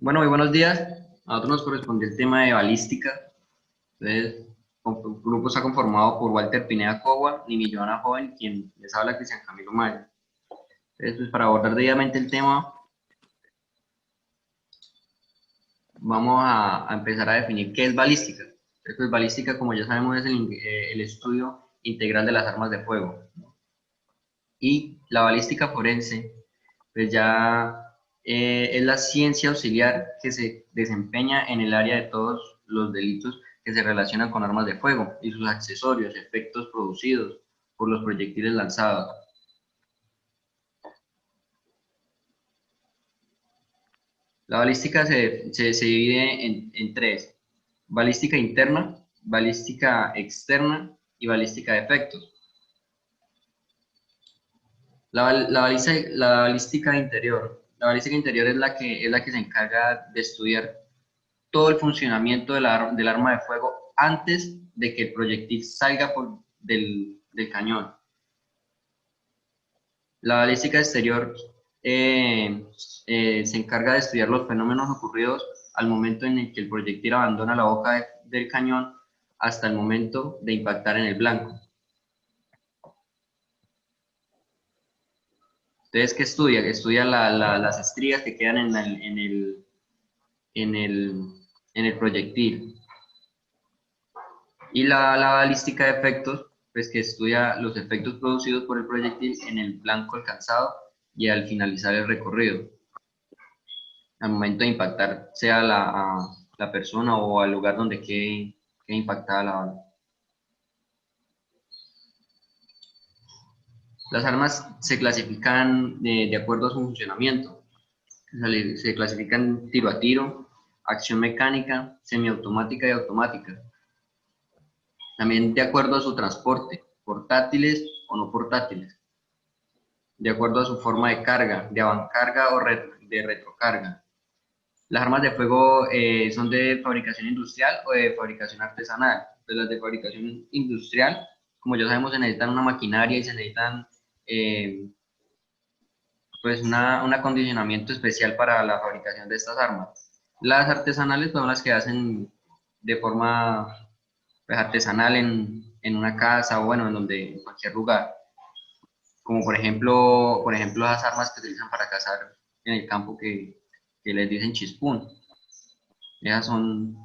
Bueno, muy buenos días. A nosotros nos corresponde el tema de balística. Entonces, el grupo está conformado por Walter Pineda Cogua, Nimi Joana Joven, quien les habla Cristian Camilo Mayo. Entonces, pues, para abordar debidamente el tema, vamos a empezar a definir qué es balística. Entonces, pues, balística, como ya sabemos, es el estudio integral de las armas de fuego. Y la balística forense, pues ya es la ciencia auxiliar que se desempeña en el área de todos los delitos que se relacionan con armas de fuego y sus accesorios, efectos producidos por los proyectiles lanzados. La balística se divide en tres: balística interna, balística externa y balística de efectos. La balística interior. La balística interior es la que se encarga de estudiar todo el funcionamiento del arma de fuego antes de que el proyectil salga del cañón. La balística exterior se encarga de estudiar los fenómenos ocurridos al momento en el que el proyectil abandona la boca del cañón hasta el momento de impactar en el blanco. Entonces, ¿qué estudia? Estudia las estrías que quedan en el, en el proyectil. Y la balística de efectos, pues que estudia los efectos producidos por el proyectil en el blanco alcanzado y al finalizar el recorrido, al momento de impactar, sea la persona o al lugar donde quede impactada la bala. Las armas se clasifican de acuerdo a su funcionamiento. Se clasifican tiro a tiro, acción mecánica, semiautomática y automática. También de acuerdo a su transporte, portátiles o no portátiles. De acuerdo a su forma de carga, de avancarga o de retrocarga. Las armas de fuego son de fabricación industrial o de fabricación artesanal. Pues las de fabricación industrial, como ya sabemos, se necesitan una maquinaria y se necesitan eh, pues un acondicionamiento especial para la fabricación de estas armas. Las artesanales son las que hacen de forma pues, artesanal en una casa o bueno, en cualquier lugar. Como por ejemplo las armas que se utilizan para cazar en el campo que les dicen chispún. Esas son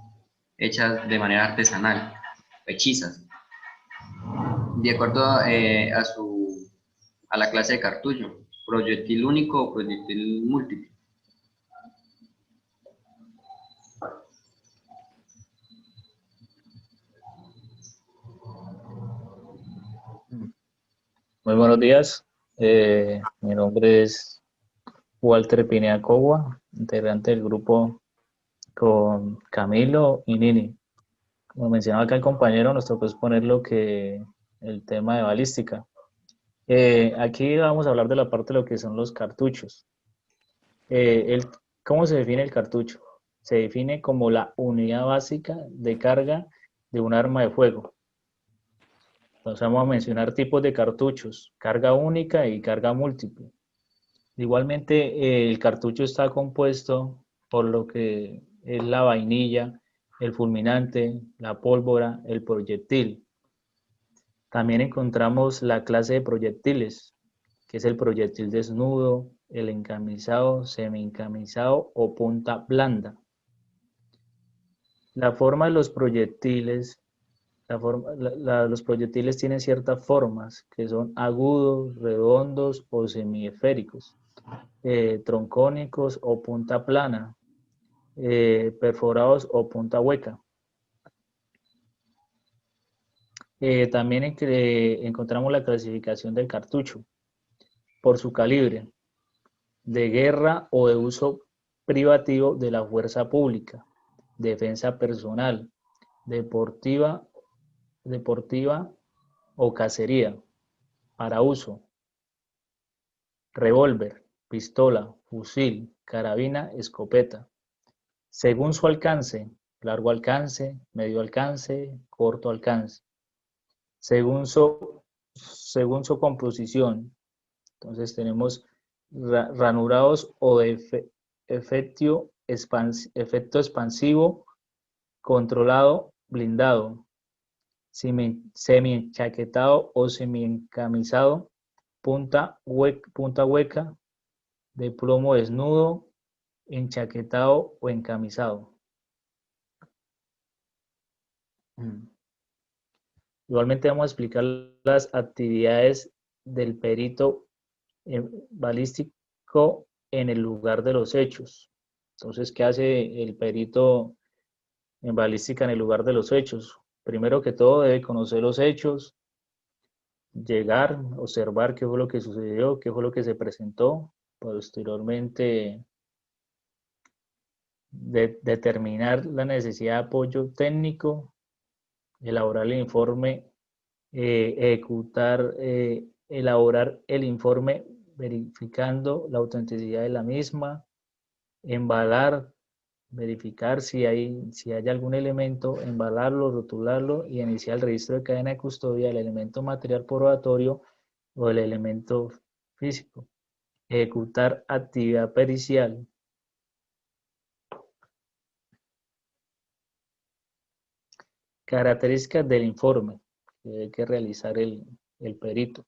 hechas de manera artesanal, hechizas, de acuerdo a la clase de cartucho, proyectil único o proyectil múltiple. Muy buenos días. Mi nombre es Walter Pinea Cogua, integrante del grupo con Camilo y Nini. Como mencionaba acá el compañero, nos tocó exponer el tema de balística. Aquí vamos a hablar de la parte de lo que son los cartuchos. Eh, el- ¿Cómo se define el cartucho? Se define como la unidad básica de carga de un arma de fuego. Entonces vamos a mencionar tipos de cartuchos: carga única y carga múltiple. Igualmente, el cartucho está compuesto por lo que es la vainilla, el fulminante, la pólvora, el proyectil. También encontramos la clase de proyectiles, que es el proyectil desnudo, el encamisado, semi-encamisado o punta blanda. La forma de los proyectiles, los proyectiles tienen ciertas formas que son agudos, redondos o semiesféricos, troncónicos o punta plana, perforados o punta hueca. También encontramos la clasificación del cartucho por su calibre, de guerra o de uso privativo de la fuerza pública, defensa personal, deportiva, deportiva o cacería, para uso, revólver, pistola, fusil, carabina, escopeta, según su alcance: largo alcance, medio alcance, corto alcance, según su composición. Entonces tenemos ranurados o de efectio efecto expansivo, controlado, blindado, semi-enchaquetado o semi-encamisado, punta hueca, de plomo desnudo, enchaquetado o encamisado. Igualmente vamos a explicar las actividades del perito balístico en el lugar de los hechos. Entonces, ¿qué hace el perito en balística en el lugar de los hechos? Primero que todo, debe conocer los hechos, llegar, observar qué fue lo que sucedió, qué fue lo que se presentó, posteriormente determinar la necesidad de apoyo técnico, elaborar el informe, elaborar el informe verificando la autenticidad de la misma, embalar, verificar si hay algún elemento, embalarlo, rotularlo y iniciar el registro de cadena de custodia del elemento material probatorio o del elemento físico. Ejecutar actividad pericial. Características del informe que debe que realizar el perito.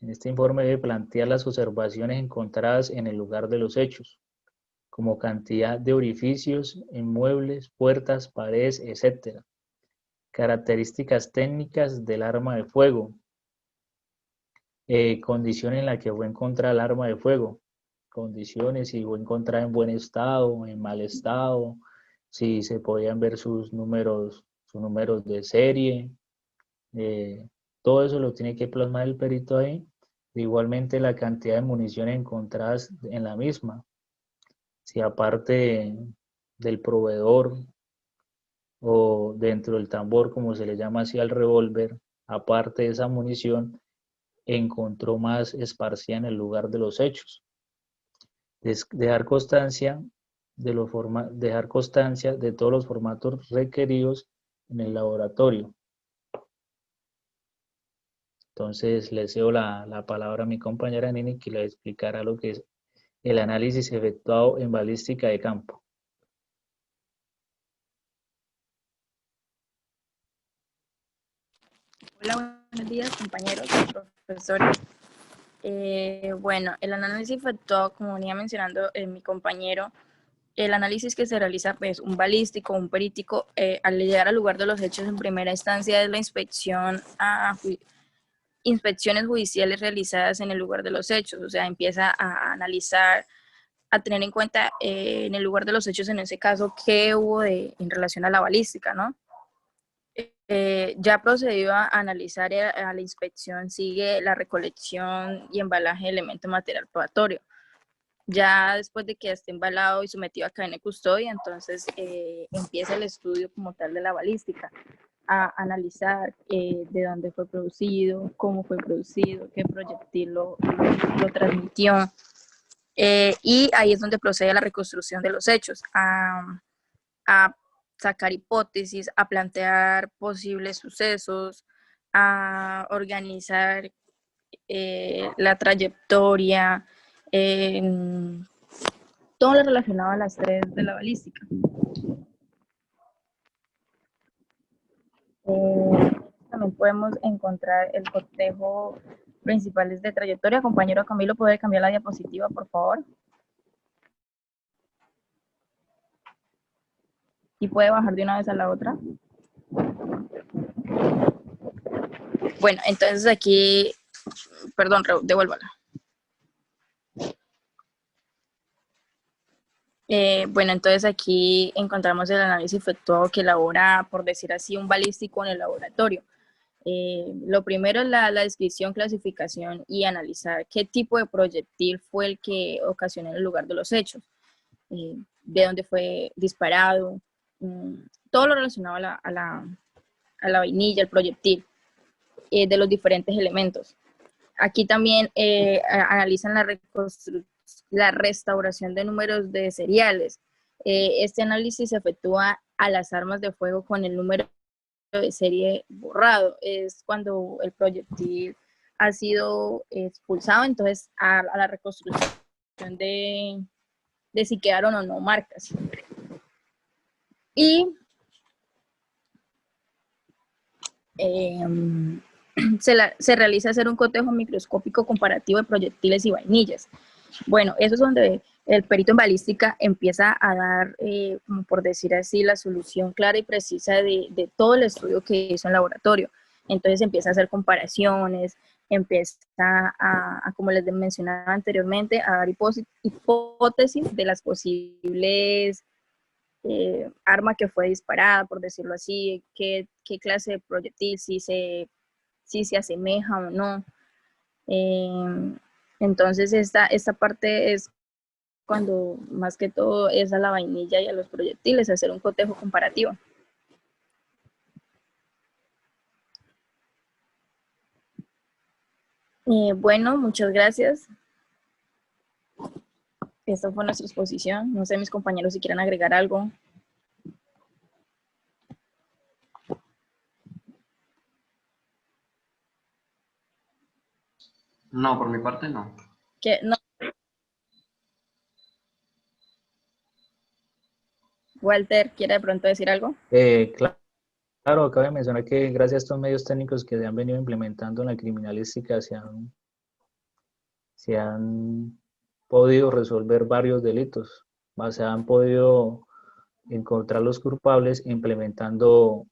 En este informe debe plantear las observaciones encontradas en el lugar de los hechos, como cantidad de orificios en muebles, puertas, paredes, etc. Características técnicas del arma de fuego. Condición en la que fue encontrada el arma de fuego. Condiciones, si fue encontrada en buen estado, en mal estado, si se podían ver sus números de serie. Todo eso lo tiene que plasmar el perito ahí. Igualmente la cantidad de municiones encontradas en la misma. Si aparte del proveedor o dentro del tambor, como se le llama así al revólver, aparte de esa munición, encontró más esparcida en el lugar de los hechos. Dejar constancia de todos los formatos requeridos en el laboratorio. Entonces le cedo la palabra a mi compañera Nini, que le explicará lo que es el análisis efectuado en balística de campo. Hola, buenos días compañeros, profesores. Bueno, el análisis efectuado, como venía mencionando mi compañero, el análisis que se realiza, pues, un balístico, un perítico, al llegar al lugar de los hechos en primera instancia es la inspecciones judiciales realizadas en el lugar de los hechos, o sea, empieza a analizar, a tener en cuenta en el lugar de los hechos, en ese caso, qué hubo en relación a la balística, ¿no? Ya procedido a analizar a la inspección, sigue la recolección y embalaje de elementos material probatorio. Ya después de que esté embalado y sometido a cadena de custodia, entonces empieza el estudio como tal de la balística, a analizar de dónde fue producido, cómo fue producido, qué proyectil lo transmitió. Y ahí es donde procede la reconstrucción de los hechos, a sacar hipótesis, a plantear posibles sucesos, a organizar la trayectoria, todo lo relacionado a las tres de la balística. También podemos encontrar el cortejo principales de trayectoria. Compañero Camilo, ¿puede cambiar la diapositiva, por favor? ¿Y puede bajar de una vez a la otra? Bueno, entonces aquí, perdón, devuélvala. Bueno, entonces aquí encontramos el análisis efectuado que elabora, por decir así, un balístico en el laboratorio. Lo primero es la descripción, clasificación y analizar qué tipo de proyectil fue el que ocasionó en el lugar de los hechos, de dónde fue disparado, todo lo relacionado a la vainilla, el proyectil, de los diferentes elementos. Aquí también analizan la restauración de números de seriales. Este análisis se efectúa a las armas de fuego con el número de serie borrado. Es cuando el proyectil ha sido expulsado, entonces a la reconstrucción de si quedaron o no marcas. Y se realiza hacer un cotejo microscópico comparativo de proyectiles y vainillas. Bueno, eso es donde el perito en balística empieza a dar, como por decir así, la solución clara y precisa de todo el estudio que hizo en laboratorio. Entonces empieza a hacer comparaciones, empieza como les mencionaba anteriormente, a dar hipótesis de las posibles arma que fue disparada, por decirlo así, qué clase de proyectil, si se asemeja o no. Entonces esta parte es cuando más que todo es a la vainilla y a los proyectiles, hacer un cotejo comparativo. Bueno, muchas gracias. Esta fue nuestra exposición. No sé, mis compañeros, si quieren agregar algo. No, por mi parte no. No. Walter, ¿quiere de pronto decir algo? Claro, cabe mencionar que gracias a estos medios técnicos que se han venido implementando en la criminalística se han podido resolver varios delitos, se han podido encontrar los culpables implementando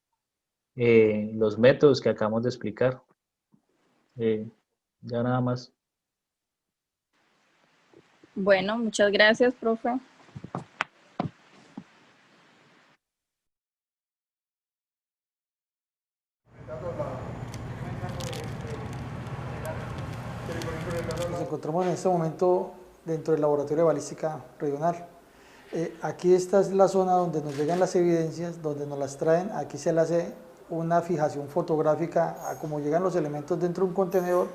los métodos que acabamos de explicar. Ya nada más. Bueno, muchas gracias, profe. Nos encontramos en este momento dentro del laboratorio de balística regional. Aquí esta es la zona donde nos llegan las evidencias, donde nos las traen. Aquí se le hace una fijación fotográfica a cómo llegan los elementos dentro de un contenedor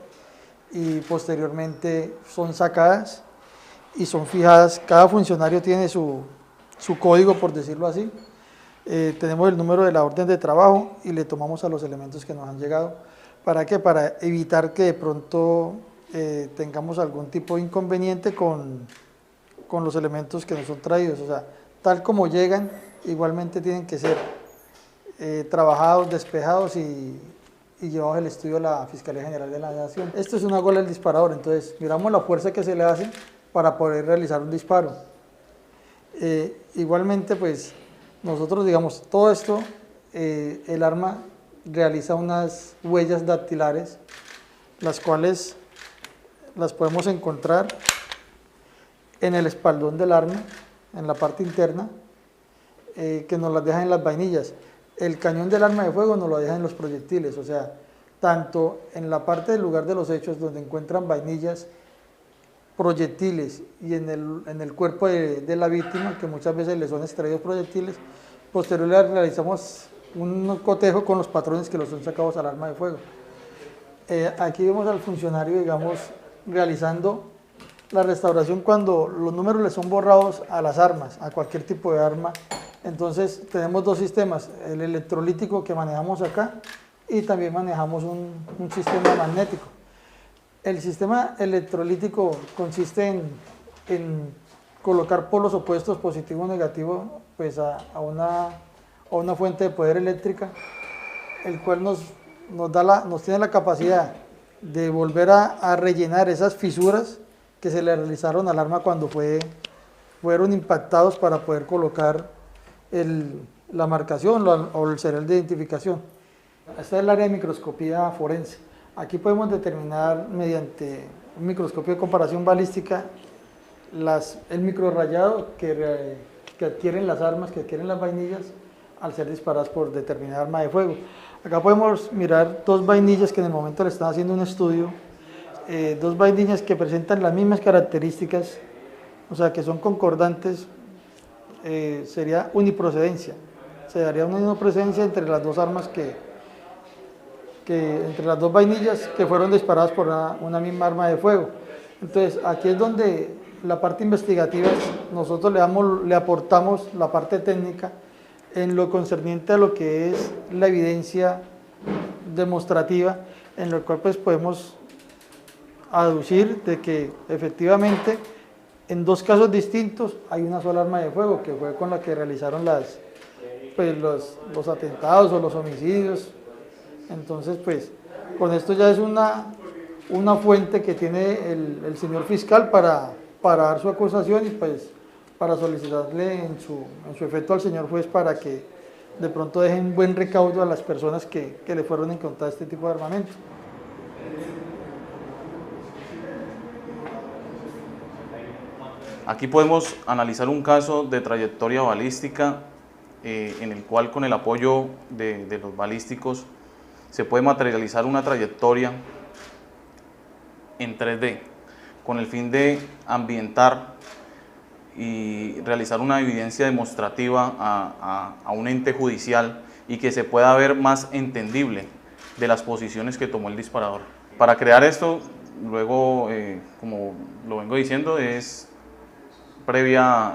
y posteriormente son sacadas y son fijadas. Cada funcionario tiene su código, por decirlo así. Tenemos el número de la orden de trabajo y le tomamos a los elementos que nos han llegado. ¿Para qué? Para evitar que de pronto tengamos algún tipo de inconveniente con los elementos que nos son traídos. O sea, tal como llegan, igualmente tienen que ser trabajados, despejados y llevados al estudio de la Fiscalía General de la Nación. Esto es una gola del disparador, entonces miramos la fuerza que se le hace para poder realizar un disparo. Igualmente, pues nosotros, digamos, todo esto, el arma realiza unas huellas dactilares, las cuales las podemos encontrar en el espaldón del arma, en la parte interna, que nos las dejan en las vainillas. El cañón del arma de fuego nos lo deja en los proyectiles, o sea, tanto en la parte del lugar de los hechos donde encuentran vainillas, proyectiles y en el cuerpo de la víctima, que muchas veces le son extraídos proyectiles. Posteriormente realizamos un cotejo con los patrones que los son sacados al arma de fuego. Aquí vemos al funcionario, digamos, realizando la restauración cuando los números le son borrados a las armas, a cualquier tipo de arma. Entonces tenemos dos sistemas, el electrolítico que manejamos acá y también manejamos un sistema magnético. El sistema electrolítico consiste en colocar polos opuestos, positivo o negativo, pues a una fuente de poder eléctrica, el cual nos tiene la capacidad de volver a rellenar esas fisuras que se le realizaron al arma cuando fueron impactados para poder colocar la marcación o el serial de identificación. Esta es el área de microscopía forense. Aquí podemos determinar mediante un microscopio de comparación balística el microrrayado que adquieren las armas, que adquieren las vainillas al ser disparadas por determinada arma de fuego. Acá podemos mirar dos vainillas que en el momento le están haciendo un estudio, dos vainillas que presentan las mismas características, o sea que son concordantes, sería uniprocedencia. Se daría una uniprocedencia entre las dos armas entre las dos vainillas que fueron disparadas por una misma arma de fuego. Entonces aquí es donde la parte investigativa, nosotros le aportamos la parte técnica en lo concerniente a lo que es la evidencia demostrativa, en lo cual pues podemos aducir de que efectivamente En 2 casos distintos hay una sola arma de fuego, que fue con la que realizaron los atentados o los homicidios. Entonces, pues, con esto ya es una fuente que tiene el señor fiscal para dar su acusación y pues para solicitarle en su efecto al señor juez para que de pronto dejen buen recaudo a las personas que le fueron a encontrar este tipo de armamento. Aquí podemos analizar un caso de trayectoria balística en el cual con el apoyo de los balísticos se puede materializar una trayectoria en 3D con el fin de ambientar y realizar una evidencia demostrativa a un ente judicial y que se pueda ver más entendible de las posiciones que tomó el disparador. Para crear esto, luego, como lo vengo diciendo, es previa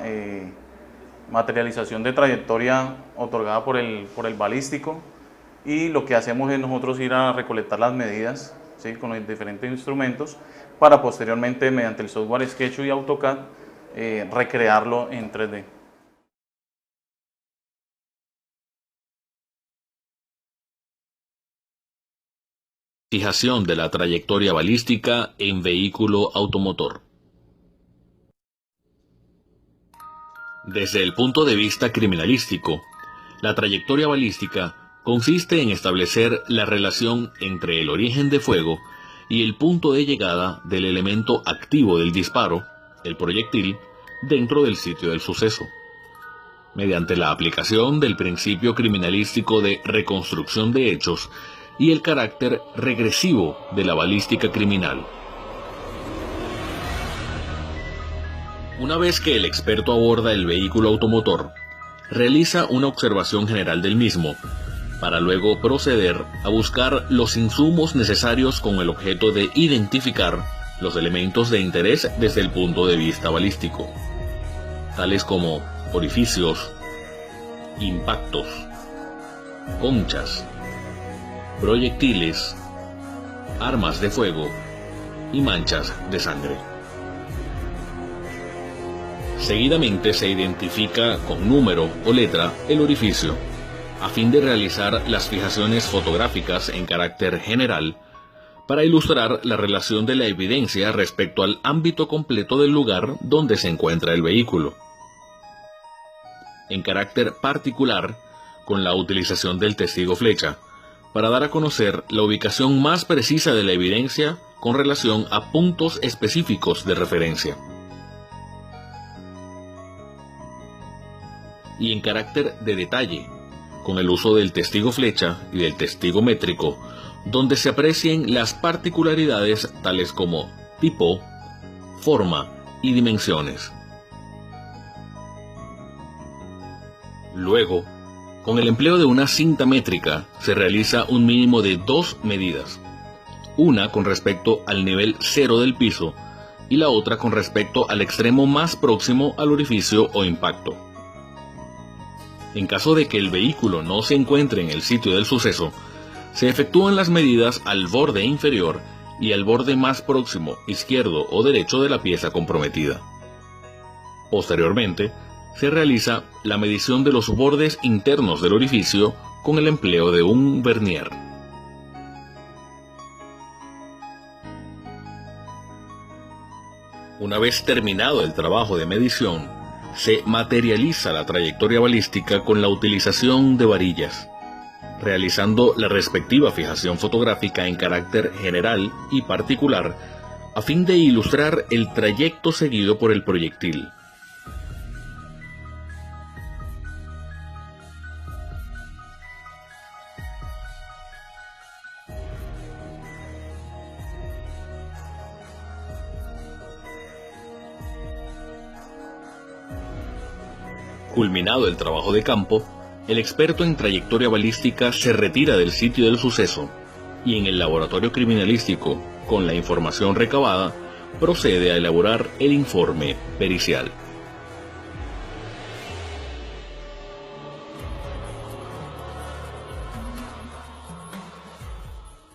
materialización de trayectoria otorgada por el balístico, y lo que hacemos es nosotros ir a recolectar las medidas, ¿sí?, con los diferentes instrumentos para posteriormente mediante el software SketchUp y AutoCAD recrearlo en 3D. Fijación de la trayectoria balística en vehículo automotor. Desde el punto de vista criminalístico, la trayectoria balística consiste en establecer la relación entre el origen de fuego y el punto de llegada del elemento activo del disparo, el proyectil, dentro del sitio del suceso, mediante la aplicación del principio criminalístico de reconstrucción de hechos y el carácter regresivo de la balística criminal. Una vez que el experto aborda el vehículo automotor, realiza una observación general del mismo, para luego proceder a buscar los insumos necesarios con el objeto de identificar los elementos de interés desde el punto de vista balístico, tales como orificios, impactos, conchas, proyectiles, armas de fuego y manchas de sangre. Seguidamente se identifica con número o letra el orificio, a fin de realizar las fijaciones fotográficas en carácter general para ilustrar la relación de la evidencia respecto al ámbito completo del lugar donde se encuentra el vehículo. En carácter particular, con la utilización del testigo flecha, para dar a conocer la ubicación más precisa de la evidencia con relación a puntos específicos de referencia. Y en carácter de detalle, con el uso del testigo flecha y del testigo métrico, donde se aprecien las particularidades tales como tipo, forma y dimensiones. Luego, con el empleo de una cinta métrica, se realiza un mínimo de 2 medidas, una con respecto al nivel 0 del piso y la otra con respecto al extremo más próximo al orificio o impacto. En caso de que el vehículo no se encuentre en el sitio del suceso, se efectúan las medidas al borde inferior y al borde más próximo, izquierdo o derecho de la pieza comprometida. Posteriormente, se realiza la medición de los bordes internos del orificio con el empleo de un vernier. Una vez terminado el trabajo de medición, se materializa la trayectoria balística con la utilización de varillas, realizando la respectiva fijación fotográfica en carácter general y particular, a fin de ilustrar el trayecto seguido por el proyectil. Culminado el trabajo de campo, el experto en trayectoria balística se retira del sitio del suceso y en el laboratorio criminalístico, con la información recabada, procede a elaborar el informe pericial.